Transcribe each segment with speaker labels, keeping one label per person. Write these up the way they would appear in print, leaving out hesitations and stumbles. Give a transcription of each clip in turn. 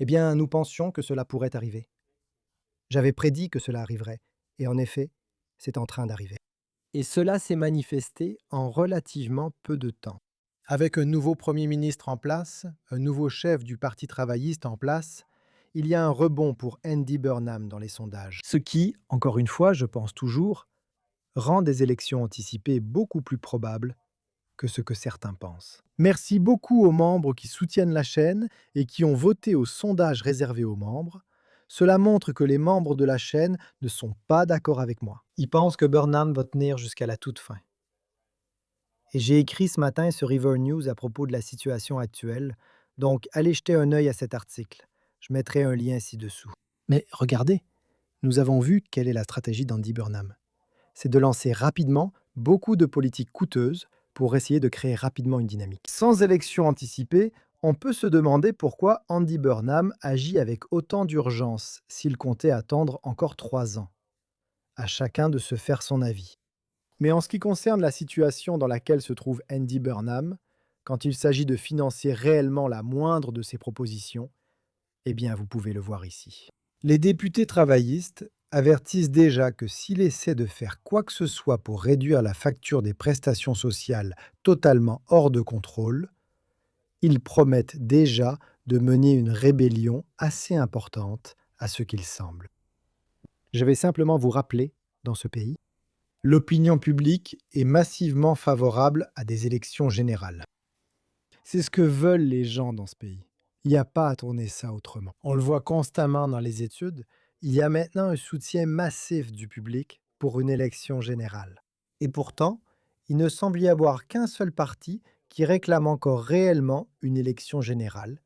Speaker 1: Eh bien, nous pensions que cela pourrait arriver. J'avais prédit que cela arriverait, et en effet, c'est en train d'arriver. Et cela s'est manifesté en relativement peu de temps. Avec un nouveau Premier ministre en place, un nouveau chef du Parti travailliste en place, il y a un rebond pour Andy Burnham dans les sondages. Ce qui, encore une fois, je pense toujours, rend des élections anticipées beaucoup plus probables que ce que certains pensent. Merci beaucoup aux membres qui soutiennent la chaîne et qui ont voté au sondage réservé aux membres. Cela montre que les membres de la chaîne ne sont pas d'accord avec moi. Ils pensent que Burnham va tenir jusqu'à la toute fin. Et j'ai écrit ce matin sur River News à propos de la situation actuelle, donc allez jeter un œil à cet article. Je mettrai un lien ci-dessous. Mais regardez, nous avons vu quelle est la stratégie d'Andy Burnham. C'est de lancer rapidement beaucoup de politiques coûteuses pour essayer de créer rapidement une dynamique. Sans élection anticipée, on peut se demander pourquoi Andy Burnham agit avec autant d'urgence s'il comptait attendre encore 3 ans. À chacun de se faire son avis. Mais en ce qui concerne la situation dans laquelle se trouve Andy Burnham, quand il s'agit de financer réellement la moindre de ses propositions, eh bien vous pouvez le voir ici. Les députés travaillistes avertissent déjà que s'il essaie de faire quoi que ce soit pour réduire la facture des prestations sociales totalement hors de contrôle, ils promettent déjà de mener une rébellion assez importante à ce qu'il semble. Je vais simplement vous rappeler, dans ce pays, l'opinion publique est massivement favorable à des élections générales. C'est ce que veulent les gens dans ce pays. Il n'y a pas à tourner ça autrement. On le voit constamment dans les études, il y a maintenant un soutien massif du public pour une élection générale. Et pourtant, il ne semble y avoir qu'un seul parti qui réclame encore réellement une élection générale,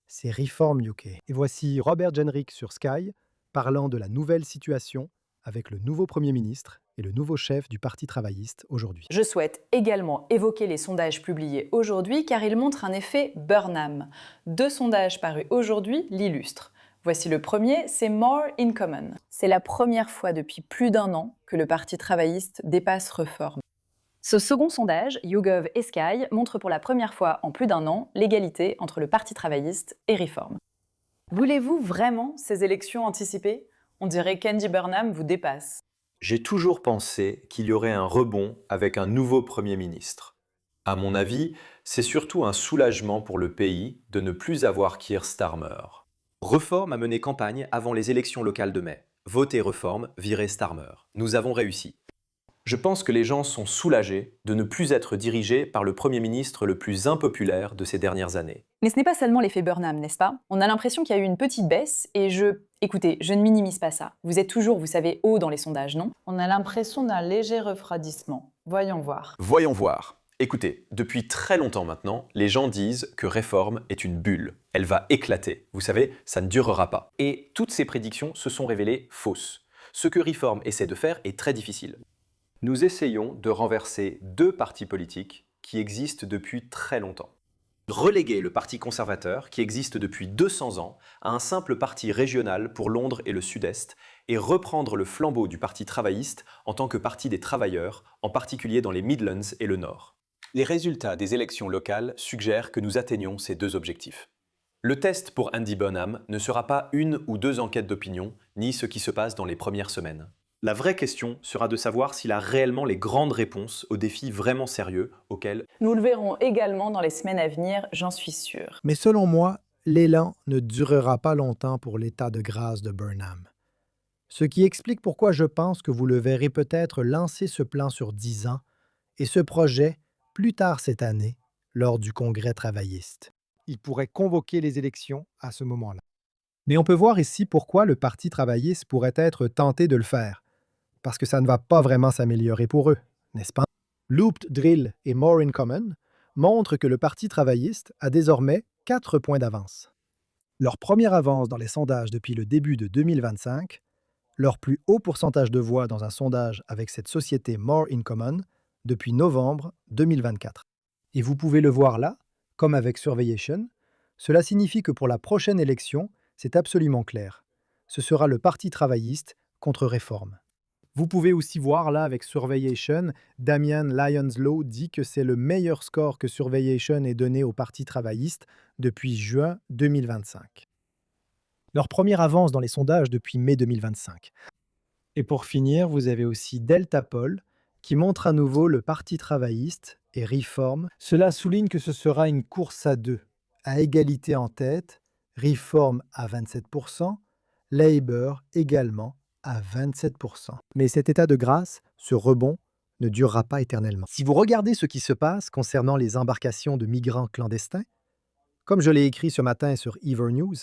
Speaker 1: c'est Reform UK. Et voici Robert Jenrick sur Sky parlant de la nouvelle situation avec le nouveau Premier ministre et le nouveau chef du Parti travailliste aujourd'hui.
Speaker 2: Je souhaite également évoquer les sondages publiés aujourd'hui car ils montrent un effet Burnham. 2 sondages parus aujourd'hui l'illustrent. Voici le premier, c'est More in Common. C'est la première fois depuis plus d'1 an que le Parti travailliste dépasse Reform. Ce second sondage, YouGov et Sky, montre pour la première fois en plus d'1 an l'égalité entre le Parti travailliste et Reform. Voulez-vous vraiment ces élections anticipées? On dirait qu'Andy Burnham vous dépasse.
Speaker 3: J'ai toujours pensé qu'il y aurait un rebond avec un nouveau Premier ministre. À mon avis, c'est surtout un soulagement pour le pays de ne plus avoir Keir Starmer. Reform a mené campagne avant les élections locales de mai. Votez Reform, virez Starmer. Nous avons réussi. Je pense que les gens sont soulagés de ne plus être dirigés par le Premier ministre le plus impopulaire de ces dernières années.
Speaker 2: Mais ce n'est pas seulement l'effet Burnham, n'est-ce pas? On a l'impression qu'il y a eu une petite baisse et Écoutez, je ne minimise pas ça. Vous êtes toujours, vous savez, haut dans les sondages, non? On a l'impression d'un léger refroidissement. Voyons voir.
Speaker 3: Voyons voir. Écoutez, depuis très longtemps maintenant, les gens disent que Reform est une bulle. Elle va éclater. Vous savez, ça ne durera pas. Et toutes ces prédictions se sont révélées fausses. Ce que Reform essaie de faire est très difficile. Nous essayons de renverser 2 partis politiques qui existent depuis très longtemps. Reléguer le Parti conservateur, qui existe depuis 200 ans, à un simple parti régional pour Londres et le Sud-Est, et reprendre le flambeau du Parti travailliste en tant que parti des travailleurs, en particulier dans les Midlands et le Nord. Les résultats des élections locales suggèrent que nous atteignons ces 2 objectifs. Le test pour Andy Burnham ne sera pas 1 ou 2 enquêtes d'opinion, ni ce qui se passe dans les premières semaines. La vraie question sera de savoir s'il a réellement les grandes réponses aux défis vraiment sérieux auxquels
Speaker 2: Nous le verrons également dans les semaines à venir, j'en suis sûre.
Speaker 1: Mais selon moi, l'élan ne durera pas longtemps pour l'état de grâce de Burnham. Ce qui explique pourquoi je pense que vous le verrez peut-être lancer ce plan sur 10 ans et ce projet plus tard cette année, lors du Congrès travailliste. Il pourrait convoquer les élections à ce moment-là. Mais on peut voir ici pourquoi le Parti travailliste pourrait être tenté de le faire, parce que ça ne va pas vraiment s'améliorer pour eux, n'est-ce pas? Looped Drill et More in Common montrent que le Parti travailliste a désormais 4 points d'avance. Leur première avance dans les sondages depuis le début de 2025, leur plus haut pourcentage de voix dans un sondage avec cette société More in Common depuis novembre 2024. Et vous pouvez le voir là, comme avec Surveyation, cela signifie que pour la prochaine élection, c'est absolument clair. Ce sera le Parti travailliste contre Réforme. Vous pouvez aussi voir là avec Surveyation, Damian Lyonslow dit que c'est le meilleur score que Surveyation ait donné au Parti travailliste depuis juin 2025. Leur première avance dans les sondages depuis mai 2025. Et pour finir, vous avez aussi Delta Poll, qui montre à nouveau le Parti travailliste et Reform. Cela souligne que ce sera une course à deux, à égalité en tête, Reform à 27%, Labour également à 27%. Mais cet état de grâce, ce rebond, ne durera pas éternellement. Si vous regardez ce qui se passe concernant les embarcations de migrants clandestins, comme je l'ai écrit ce matin sur Evernews,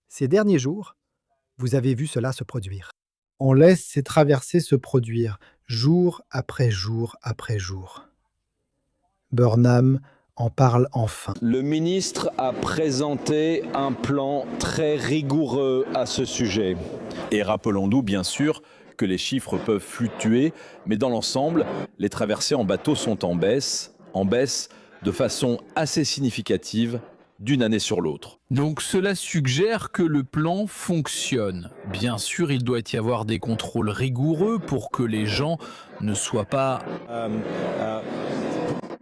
Speaker 1: ces derniers jours, vous avez vu cela se produire. On laisse ces traversées se produire, jour après jour après jour. Burnham en parle enfin.
Speaker 4: Le ministre a présenté un plan très rigoureux à ce sujet.
Speaker 5: Et rappelons-nous bien sûr que les chiffres peuvent fluctuer, mais dans l'ensemble, les traversées en bateau sont en baisse de façon assez significative d'une année sur l'autre.
Speaker 6: Donc cela suggère que le plan fonctionne. Bien sûr, il doit y avoir des contrôles rigoureux pour que les gens ne soient pas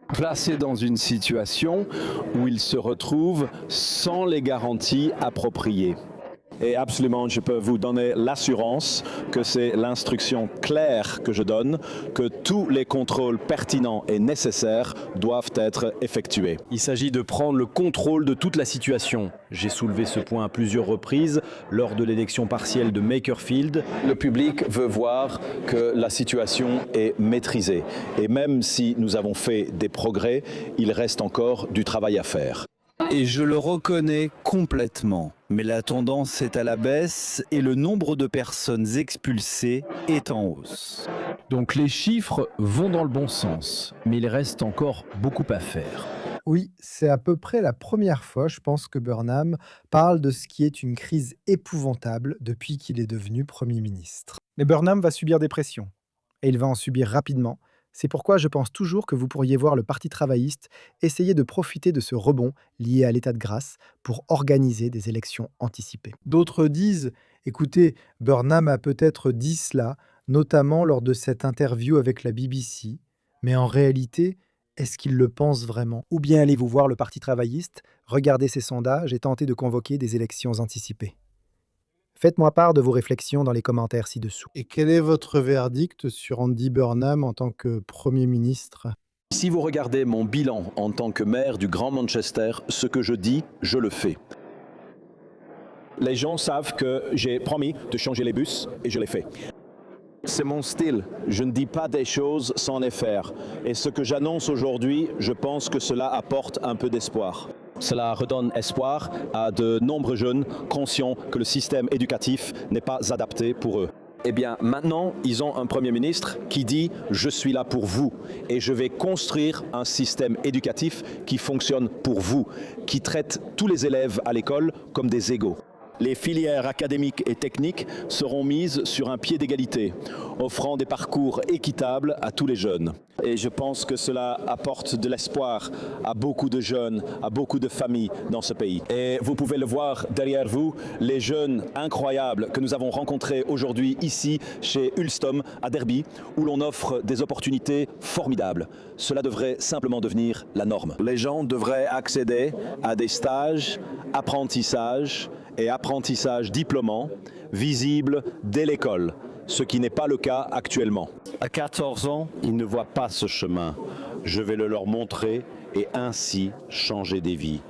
Speaker 4: placés dans une situation où ils se retrouvent sans les garanties appropriées. Et absolument, je peux vous donner l'assurance que c'est l'instruction claire que je donne, que tous les contrôles pertinents et nécessaires doivent être effectués.
Speaker 3: Il s'agit de prendre le contrôle de toute la situation. J'ai soulevé ce point à plusieurs reprises lors de l'élection partielle de Makerfield. Le public veut voir que la situation est maîtrisée. Et même si nous avons fait des progrès, il reste encore du travail à faire.
Speaker 4: Et je le reconnais complètement, mais la tendance est à la baisse et le nombre de personnes expulsées est en hausse.
Speaker 6: Donc les chiffres vont dans le bon sens, mais il reste encore beaucoup à faire.
Speaker 1: Oui, c'est à peu près la première fois, je pense, que Burnham parle de ce qui est une crise épouvantable depuis qu'il est devenu Premier ministre. Mais Burnham va subir des pressions, et il va en subir rapidement. C'est pourquoi je pense toujours que vous pourriez voir le Parti travailliste essayer de profiter de ce rebond lié à l'état de grâce pour organiser des élections anticipées. D'autres disent, écoutez, Burnham a peut-être dit cela, notamment lors de cette interview avec la BBC, mais en réalité, est-ce qu'il le pense vraiment? Ou bien allez-vous voir le Parti travailliste, regarder ses sondages et tenter de convoquer des élections anticipées? Faites-moi part de vos réflexions dans les commentaires ci-dessous. Et quel est votre verdict sur Andy Burnham en tant que Premier ministre?
Speaker 4: Si vous regardez mon bilan en tant que maire du Grand Manchester, ce que je dis, je le fais. Les gens savent que j'ai promis de changer les bus et je l'ai fait. C'est mon style. Je ne dis pas des choses sans les faire. Et ce que j'annonce aujourd'hui, je pense que cela apporte un peu d'espoir. Cela redonne espoir à de nombreux jeunes conscients que le système éducatif n'est pas adapté pour eux. Eh bien, maintenant, ils ont un Premier ministre qui dit « Je suis là pour vous et je vais construire un système éducatif qui fonctionne pour vous, qui traite tous les élèves à l'école comme des égaux. » Les filières académiques et techniques seront mises sur un pied d'égalité, offrant des parcours équitables à tous les jeunes. Et je pense que cela apporte de l'espoir à beaucoup de jeunes, à beaucoup de familles dans ce pays. Et vous pouvez le voir derrière vous, les jeunes incroyables que nous avons rencontrés aujourd'hui ici chez Ulstom à Derby, où l'on offre des opportunités formidables. Cela devrait simplement devenir la norme. Les gens devraient accéder à des stages, apprentissages et apprentissage diplômant, visible dès l'école, ce qui n'est pas le cas actuellement. À 14 ans, ils ne voient pas ce chemin. Je vais le leur montrer et ainsi changer des vies.